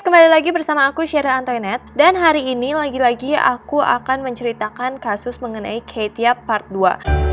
kembali lagi bersama aku Syera Antoinette. Dan hari ini lagi-lagi aku akan menceritakan kasus mengenai Ketiap part 2.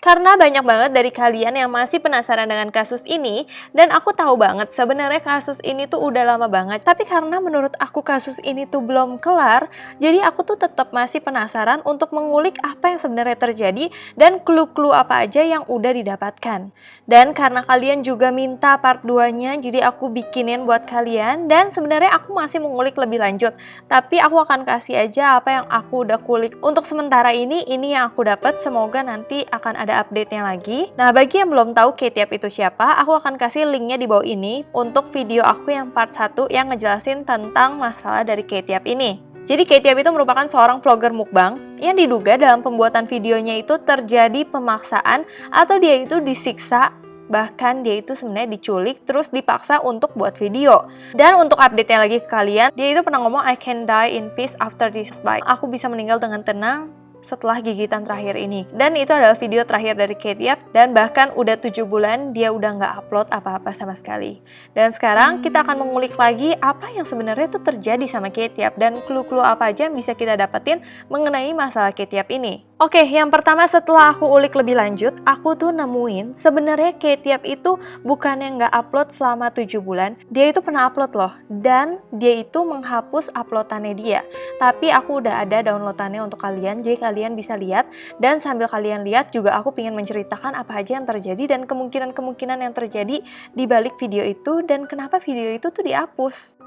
Karena banyak banget dari kalian yang masih penasaran dengan kasus ini, dan aku tahu banget sebenarnya kasus ini tuh udah lama banget. Tapi karena menurut aku kasus ini tuh belum kelar, jadi aku tuh tetap masih penasaran untuk mengulik apa yang sebenarnya terjadi dan clue-clue apa aja yang udah didapatkan. Dan karena kalian juga minta part 2-nya, jadi aku bikinin buat kalian. Dan sebenarnya aku masih mengulik lebih lanjut, tapi aku akan kasih aja apa yang aku udah kulik. Untuk sementara ini yang aku dapat, semoga nanti akan ada update-nya lagi. Nah, bagi yang belum tahu Ketiap itu siapa, aku akan kasih linknya di bawah ini untuk video aku yang part 1 yang ngejelasin tentang masalah dari Ketiap ini. Jadi Ketiap itu merupakan seorang vlogger mukbang yang diduga dalam pembuatan videonya itu terjadi pemaksaan atau dia itu disiksa, bahkan dia itu sebenarnya diculik terus dipaksa untuk buat video. Dan untuk update-nya lagi ke kalian, dia itu pernah ngomong I can die in peace after this bite. Aku bisa meninggal dengan tenang setelah gigitan terakhir ini. Dan itu adalah video terakhir dari Ketiap, dan bahkan udah 7 bulan dia udah nggak upload apa-apa sama sekali. Dan sekarang kita akan mengulik lagi apa yang sebenarnya itu terjadi sama Ketiap dan clue-clue apa aja yang bisa kita dapetin mengenai masalah Ketiap ini. Oke, yang pertama setelah aku ulik lebih lanjut, aku tuh nemuin sebenarnya Ketiap itu bukannya nggak upload selama 7 bulan, dia itu pernah upload loh, dan dia itu menghapus uploadannya dia. Tapi aku udah ada downloadannya untuk kalian, jadi kalian bisa lihat, dan sambil kalian lihat juga aku pengen menceritakan apa aja yang terjadi dan kemungkinan-kemungkinan yang terjadi di balik video itu dan kenapa video itu tuh dihapus.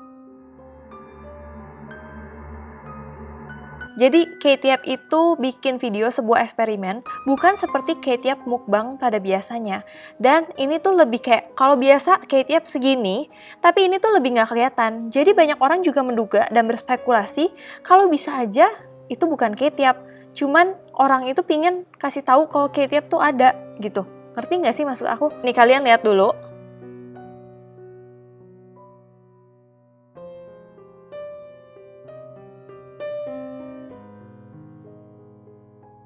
Jadi Ketiap itu bikin video sebuah eksperimen, bukan seperti Ketiap mukbang pada biasanya. Dan ini tuh lebih kayak, kalau biasa Ketiap segini, tapi ini tuh lebih nggak kelihatan. Jadi banyak orang juga menduga dan berspekulasi kalau bisa aja itu bukan Ketiap. Cuman orang itu pingin kasih tahu kalau Ketiap tuh ada gitu. Ngerti nggak sih maksud aku? Nih kalian lihat dulu.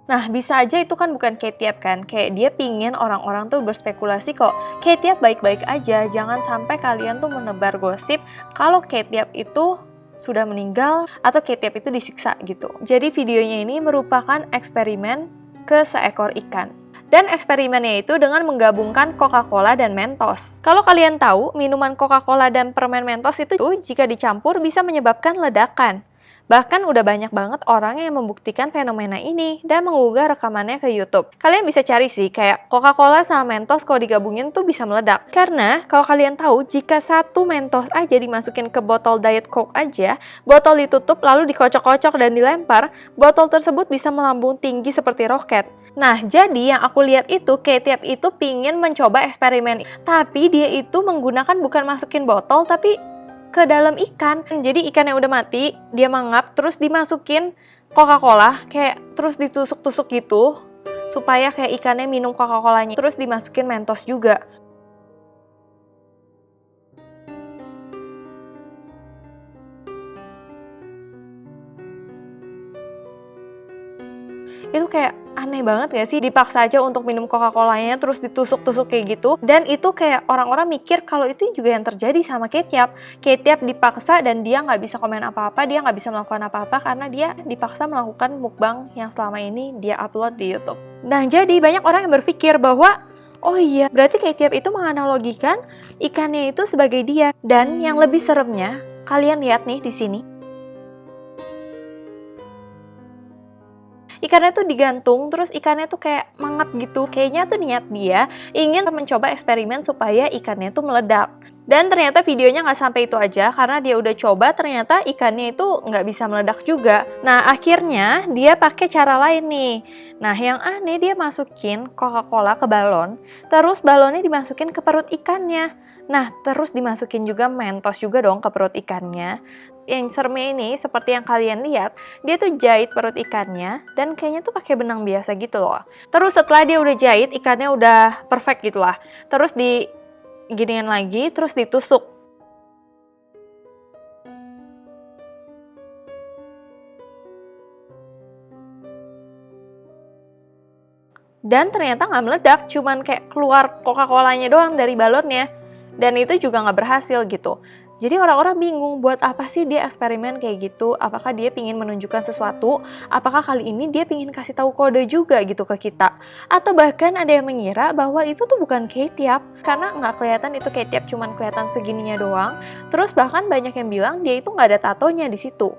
Nah, bisa aja itu kan bukan Ketiap kan, kayak dia pingin orang-orang tuh berspekulasi kok Ketiap baik-baik aja, jangan sampai kalian tuh menebar gosip kalau Ketiap itu sudah meninggal atau Ketiap itu disiksa gitu. Jadi videonya ini merupakan eksperimen ke seekor ikan. Dan eksperimennya itu dengan menggabungkan Coca-Cola dan Mentos. Kalau kalian tahu, minuman Coca-Cola dan permen Mentos itu jika dicampur bisa menyebabkan ledakan. Bahkan udah banyak banget orang yang membuktikan fenomena ini dan mengunggah rekamannya ke YouTube. Kalian bisa cari sih, kayak Coca-Cola sama Mentos kalau digabungin tuh bisa meledak. Karena kalau kalian tahu, jika satu Mentos aja dimasukin ke botol Diet Coke aja, botol ditutup lalu dikocok-kocok dan dilempar, botol tersebut bisa melambung tinggi seperti roket. Nah, jadi yang aku lihat itu, Ketiap itu pingin mencoba eksperimen. Tapi dia itu menggunakan bukan masukin botol, tapi ke dalam ikan. Jadi ikan yang udah mati, dia mangap, terus dimasukin Coca-Cola, kayak terus ditusuk-tusuk gitu, supaya kayak ikannya minum Coca-Colanya, terus dimasukin Mentos juga. Itu kayak aneh banget gak sih? Dipaksa aja untuk minum Coca-Colanya terus ditusuk-tusuk kayak gitu. Dan itu kayak orang-orang mikir kalau itu juga yang terjadi sama Ketiap. Ketiap dipaksa dan dia nggak bisa komen apa-apa, dia nggak bisa melakukan apa-apa karena dia dipaksa melakukan mukbang yang selama ini dia upload di YouTube. Nah, jadi banyak orang yang berpikir bahwa oh iya, berarti Ketiap itu menganalogikan ikannya itu sebagai dia. Dan yang lebih seremnya, kalian lihat nih di sini. Ikannya tuh digantung, terus ikannya tuh kayak mangap gitu. Kayaknya tuh niat dia ingin mencoba eksperimen supaya ikannya tuh meledak. Dan ternyata videonya nggak sampai itu aja, karena dia udah coba ternyata ikannya itu nggak bisa meledak juga. Nah akhirnya dia pakai cara lain nih. Nah yang aneh, dia masukin Coca-Cola ke balon, terus balonnya dimasukin ke perut ikannya. Nah terus dimasukin juga Mentos juga dong ke perut ikannya. Yang seremnya ini seperti yang kalian lihat, dia tuh jahit perut ikannya dan kayaknya tuh pakai benang biasa gitu loh. Terus setelah dia udah jahit, ikannya udah perfect gitu lah. Terus giniin lagi, terus ditusuk. Dan ternyata nggak meledak, cuman kayak keluar Coca-Colanya doang dari balonnya. Dan itu juga nggak berhasil gitu. Jadi orang-orang bingung, buat apa sih dia eksperimen kayak gitu? Apakah dia pingin menunjukkan sesuatu? Apakah kali ini dia pingin kasih tahu kode juga gitu ke kita? Atau bahkan ada yang mengira bahwa itu tuh bukan ketiap, karena nggak kelihatan itu ketiap, cuman kelihatan segininya doang. Terus bahkan banyak yang bilang dia itu nggak ada tatonya di situ.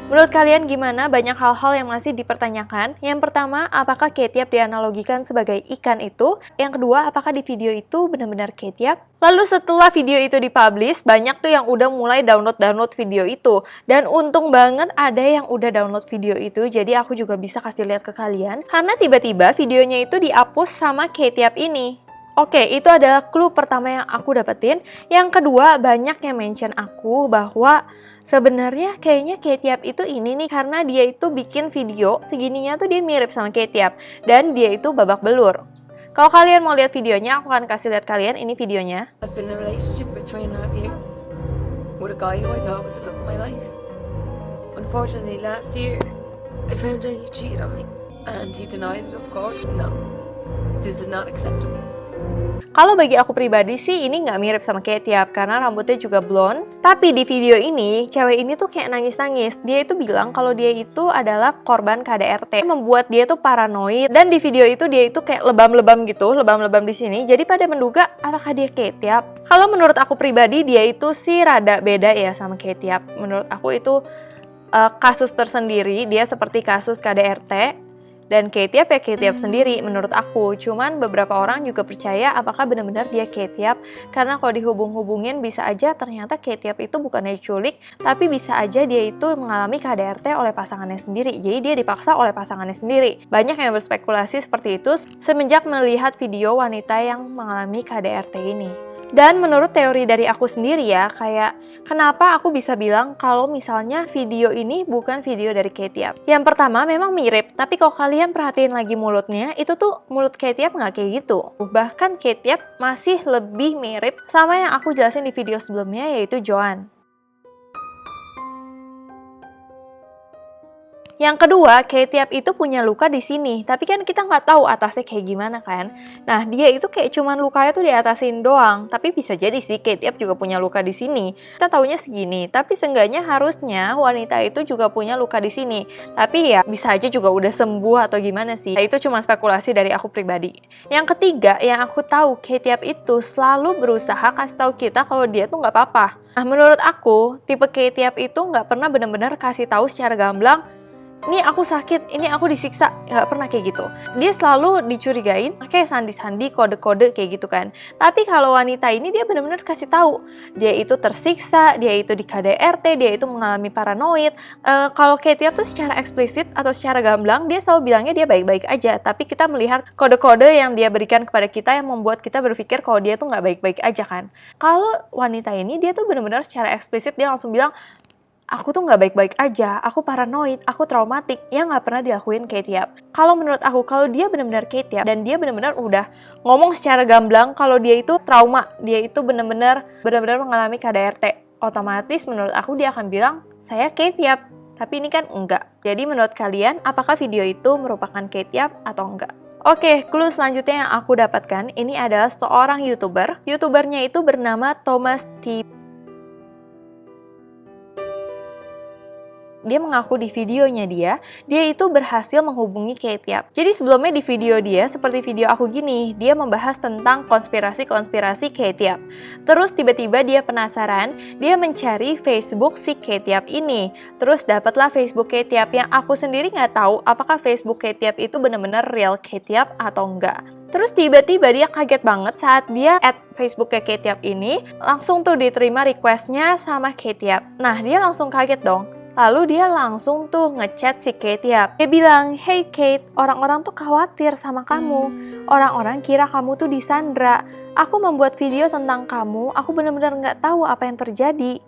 Menurut kalian gimana? Banyak hal-hal yang masih dipertanyakan. Yang pertama, apakah ketiap dianalogikan sebagai ikan itu? Yang kedua, apakah di video itu benar-benar ketiap? Lalu setelah video itu dipublish, banyak tuh yang udah mulai download video itu. Dan untung banget ada yang udah download video itu, jadi aku juga bisa kasih lihat ke kalian. Karena tiba-tiba videonya itu dihapus sama ketiap ini. Oke, itu adalah clue pertama yang aku dapetin. Yang kedua, banyak yang mention aku bahwa sebenarnya kayaknya Ketiap itu ini nih, karena dia itu bikin video segininya tuh dia mirip sama Ketiap. Dan dia itu babak belur. Kalau kalian mau lihat videonya, aku akan kasih lihat kalian ini videonya. I've been in a relationship for 3.5 years with a guy who I thought was the love of my life. Unfortunately, last year, I found out he cheated on me. And he denied it, of course. No, this is not acceptable. Kalau bagi aku pribadi sih ini nggak mirip sama Ketiap karena rambutnya juga blonde. Tapi di video ini, cewek ini tuh kayak nangis-nangis. Dia itu bilang kalau dia itu adalah korban KDRT. Membuat dia tuh paranoid. Dan di video itu dia itu kayak lebam-lebam gitu, lebam-lebam di sini. Jadi pada menduga apakah dia Ketiap? Kalau menurut aku pribadi dia itu sih rada beda ya sama Ketiap. Menurut aku itu kasus tersendiri. Dia seperti kasus KDRT. Dan Ketiap ya Ketiap sendiri menurut aku. Cuman beberapa orang juga percaya apakah benar-benar dia Ketiap. Karena kalau dihubung-hubungin bisa aja ternyata Ketiap itu bukannya diculik, tapi bisa aja dia itu mengalami KDRT oleh pasangannya sendiri. Jadi dia dipaksa oleh pasangannya sendiri. Banyak yang berspekulasi seperti itu semenjak melihat video wanita yang mengalami KDRT ini. Dan menurut teori dari aku sendiri ya, kayak kenapa aku bisa bilang kalau misalnya video ini bukan video dari Ketiap. Yang pertama memang mirip, tapi kalau kalian perhatiin lagi mulutnya, itu tuh mulut Ketiap nggak kayak gitu. Bahkan Ketiap masih lebih mirip sama yang aku jelasin di video sebelumnya, yaitu Joan. Yang kedua, Ketiap itu punya luka di sini, tapi kan kita nggak tahu atasnya kayak gimana kan. Nah, dia itu kayak cuman lukanya tuh diatasin doang, tapi bisa jadi sih Ketiap juga punya luka di sini. Kita taunya segini, tapi seenggaknya harusnya wanita itu juga punya luka di sini. Tapi ya bisa aja juga udah sembuh atau gimana sih. Nah, itu cuma spekulasi dari aku pribadi. Yang ketiga, yang aku tahu Ketiap itu selalu berusaha kasih tahu kita kalau dia tuh nggak apa-apa. Nah, menurut aku tipe Ketiap itu nggak pernah benar-benar kasih tahu secara gamblang, ini aku sakit, ini aku disiksa, nggak pernah kayak gitu. Dia selalu dicurigain, kayak sandi-sandi, kode-kode kayak gitu kan. Tapi kalau wanita ini dia benar-benar kasih tahu, dia itu tersiksa, dia itu di KDRT, dia itu mengalami paranoid. Kalau Ketiap tuh secara eksplisit atau secara gamblang, dia selalu bilangnya dia baik-baik aja. Tapi kita melihat kode-kode yang dia berikan kepada kita yang membuat kita berpikir kalau dia tuh nggak baik-baik aja kan. Kalau wanita ini dia tuh benar-benar secara eksplisit dia langsung bilang, aku tuh nggak baik-baik aja, aku paranoid, aku traumatik, yang nggak pernah dilakuin Ketiap. Kalau menurut aku, kalau dia benar-benar Ketiap dan dia benar-benar udah ngomong secara gamblang kalau dia itu trauma, dia itu benar-benar mengalami KDRT, otomatis menurut aku dia akan bilang, saya Ketiap. Tapi ini kan enggak. Jadi menurut kalian, apakah video itu merupakan Ketiap atau enggak? Oke, clue selanjutnya yang aku dapatkan, ini adalah seorang YouTuber. YouTubernya itu bernama Thomas T. dia mengaku di videonya dia itu berhasil menghubungi Kate Yap. Jadi sebelumnya di video dia, seperti video aku gini, dia membahas tentang konspirasi-konspirasi Kate Yap. Terus tiba-tiba dia penasaran, dia mencari Facebook si Kate Yap ini. Terus dapatlah Facebook Kate Yap yang aku sendiri nggak tahu apakah Facebook Kate Yap itu benar-benar real Kate Yap atau enggak. Terus tiba-tiba dia kaget banget saat dia add Facebooknya Kate Yap ini, langsung tuh diterima requestnya sama Kate Yap. Nah, dia langsung kaget dong. Lalu dia langsung tuh ngechat si Kate Yap. Dia bilang, "Hey Kate, orang-orang tuh khawatir sama kamu. Orang-orang kira kamu tuh disandra. Aku membuat video tentang kamu, aku benar-benar nggak tahu apa yang terjadi."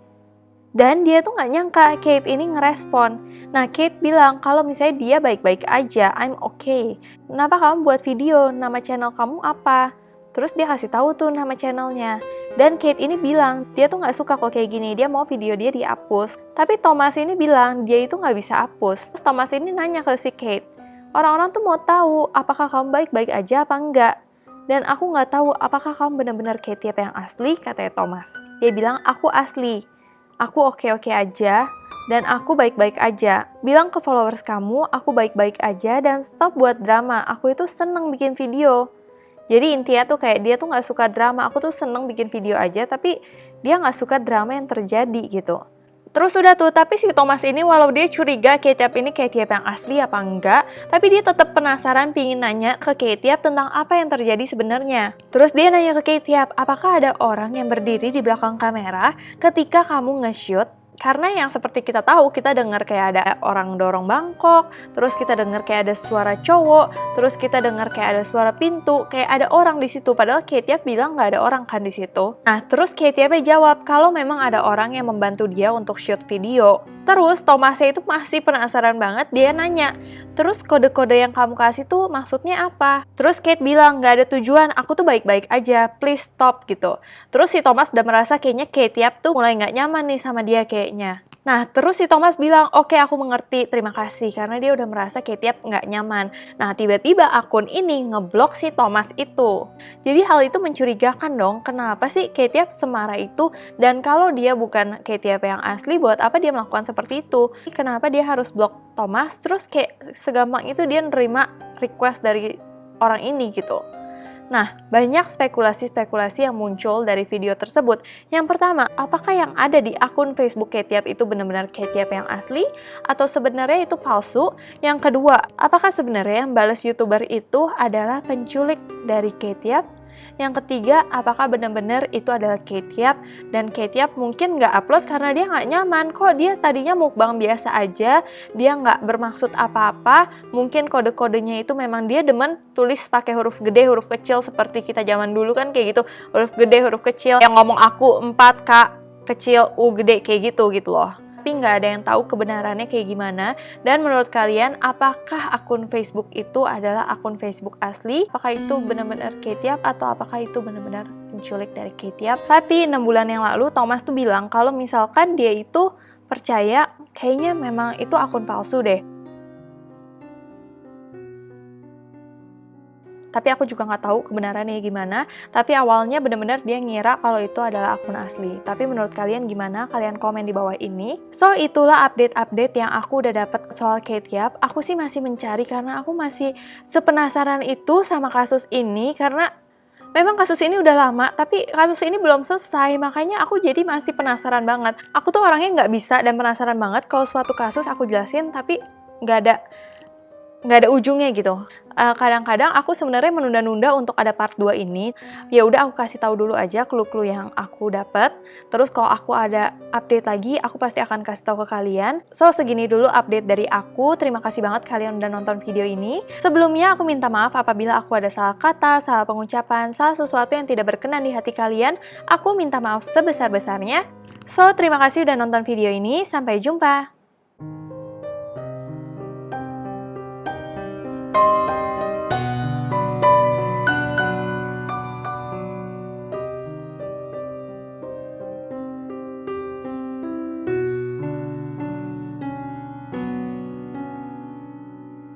Dan dia tuh nggak nyangka Kate ini ngerespon. Nah, Kate bilang kalau misalnya dia baik-baik aja, I'm okay. Kenapa kamu buat video? Nama channel kamu apa? Terus dia kasih tahu tuh nama channelnya. Dan Kate ini bilang dia tuh nggak suka kok kayak gini, dia mau video dia dihapus. Tapi Thomas ini bilang dia itu nggak bisa hapus. Terus Thomas ini nanya ke si Kate, orang-orang tuh mau tahu apakah kamu baik-baik aja apa enggak. Dan aku nggak tahu apakah kamu benar-benar Kate Yap yang asli, katanya Thomas. Dia bilang aku asli. Aku oke-oke aja, dan aku baik-baik aja. Bilang ke followers kamu, aku baik-baik aja, dan stop buat drama. Aku itu seneng bikin video. Jadi intinya tuh kayak dia tuh gak suka drama. Aku tuh seneng bikin video aja, tapi dia gak suka drama yang terjadi gitu. Terus udah tuh, tapi si Thomas ini walau dia curiga Kate Yap ini Kate Yap yang asli apa enggak, tapi dia tetap penasaran pingin nanya ke Kate Yap tentang apa yang terjadi sebenarnya. Terus dia nanya ke Kate Yap, apakah ada orang yang berdiri di belakang kamera ketika kamu nge-shoot? Karena yang seperti kita tahu, kita dengar kayak ada orang dorong bangkok, terus kita dengar kayak ada suara cowok, terus kita dengar kayak ada suara pintu, kayak ada orang di situ. Padahal Kate Yap bilang nggak ada orang kan di situ. Nah, terus Kate Yap jawab kalau memang ada orang yang membantu dia untuk shoot video. Terus Thomasnya itu masih penasaran banget, dia nanya, terus kode-kode yang kamu kasih tuh maksudnya apa? Terus Kate bilang, nggak ada tujuan, aku tuh baik-baik aja, please stop gitu. Terus si Thomas udah merasa kayaknya Kate Yap tuh mulai nggak nyaman nih sama dia kayaknya. Nah, terus si Thomas bilang, oke aku mengerti, terima kasih, karena dia udah merasa Kate Yap nggak nyaman. Nah, tiba-tiba akun ini ngeblok si Thomas itu. Jadi hal itu mencurigakan dong, kenapa sih Kate Yap semarah itu? Dan kalau dia bukan Kate Yap yang asli, buat apa dia melakukan seperti itu? Kenapa dia harus blok Thomas? Terus kayak segampang itu dia nerima request dari orang ini gitu. Nah, banyak spekulasi-spekulasi yang muncul dari video tersebut. Yang pertama, apakah yang ada di akun Facebook Kate Yap itu benar-benar Kate Yap yang asli? Atau sebenarnya itu palsu? Yang kedua, apakah sebenarnya yang balas YouTuber itu adalah penculik dari Kate Yap? Yang ketiga, apakah benar-benar itu adalah Kate Yap dan Kate Yap mungkin nggak upload karena dia nggak nyaman. Kok dia tadinya mukbang biasa aja, dia nggak bermaksud apa-apa. Mungkin kode-kodenya itu memang dia demen tulis pakai huruf gede, huruf kecil seperti kita zaman dulu kan kayak gitu. Huruf gede, huruf kecil. Yang ngomong aku 4K kecil, U gede kayak gitu loh. Tapi nggak ada yang tahu kebenarannya kayak gimana. Dan menurut kalian, apakah akun Facebook itu adalah akun Facebook asli? Apakah itu benar-benar Kate Yap atau apakah itu benar-benar penculik dari Kate Yap? Tapi 6 bulan yang lalu Thomas tuh bilang kalau misalkan dia itu percaya kayaknya memang itu akun palsu deh. Tapi aku juga nggak tahu kebenarannya gimana. Tapi awalnya benar-benar dia ngira kalau itu adalah akun asli. Tapi menurut kalian gimana? Kalian komen di bawah ini. So, itulah update-update yang aku udah dapat soal Kate Yap. Aku sih masih mencari karena aku masih sepenasaran itu sama kasus ini. Karena memang kasus ini udah lama, tapi kasus ini belum selesai. Makanya aku jadi masih penasaran banget. Aku tuh orangnya nggak bisa dan penasaran banget kalau suatu kasus aku jelasin, tapi nggak ada ujungnya gitu. Kadang-kadang aku sebenarnya menunda-nunda untuk ada part 2 ini. Ya udah aku kasih tahu dulu aja clue-clue yang aku dapat. Terus kalau aku ada update lagi, aku pasti akan kasih tahu ke kalian. So, segini dulu update dari aku. Terima kasih banget kalian udah nonton video ini. Sebelumnya aku minta maaf apabila aku ada salah kata, salah pengucapan, salah sesuatu yang tidak berkenan di hati kalian. Aku minta maaf sebesar-besarnya. So, terima kasih udah nonton video ini. Sampai jumpa.